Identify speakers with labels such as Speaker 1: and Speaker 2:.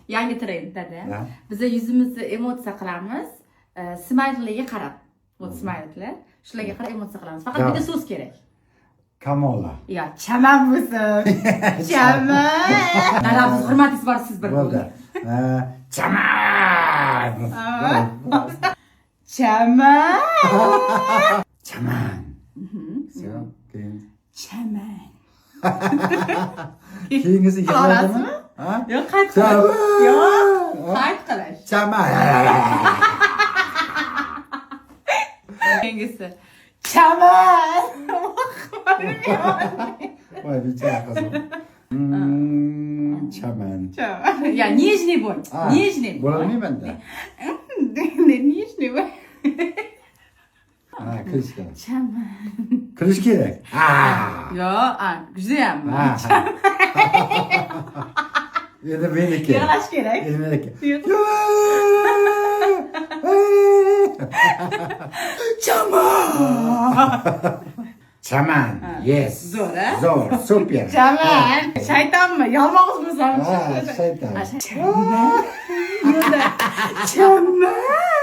Speaker 1: Yangi trend dada.
Speaker 2: Ha.
Speaker 1: Biz yuzimizni emotsiya qilamiz. Smayliga qarab. Bu smaylilar. Shularga qarab emotsiya qilamiz. Faqat bitta so'z kerak.
Speaker 2: Kamola.
Speaker 1: Ya, chaman bo'lsin. Chaman. Narafiz hurmatingiz bor siz bir.
Speaker 2: Bo'ldi. Chaman.
Speaker 1: Chaman.
Speaker 2: Chaman. Keyin.
Speaker 1: Chaman.
Speaker 2: Keyingisi
Speaker 1: Qarasizmi?
Speaker 2: Ha?
Speaker 1: Yo'q, qayt
Speaker 2: Chaman.
Speaker 1: qilish. Yo'q, qayt qilish.
Speaker 2: Chaman.
Speaker 1: Keyingisi. Chaman.
Speaker 2: Voy bechora qizim. Chaman.
Speaker 1: Chaman. Ya, нежный bo'l. Нежный.
Speaker 2: Bo'lolmayman-da.
Speaker 1: Нежный bo'l.
Speaker 2: Ha, kulish kerak.
Speaker 1: Chaman.
Speaker 2: Kulish kerak.
Speaker 1: Yo'q, judayam.
Speaker 2: Endi meniki.
Speaker 1: Yig'lash kerak.
Speaker 2: Endi meniki. Chaman. Chaman. Yes.
Speaker 1: Zo'r, a?
Speaker 2: Zo'r, super.
Speaker 1: Chaman. Shaytonmi? Yolg'iz bo'lsam.
Speaker 2: Ha, shayton.
Speaker 1: Chaman. Chaman.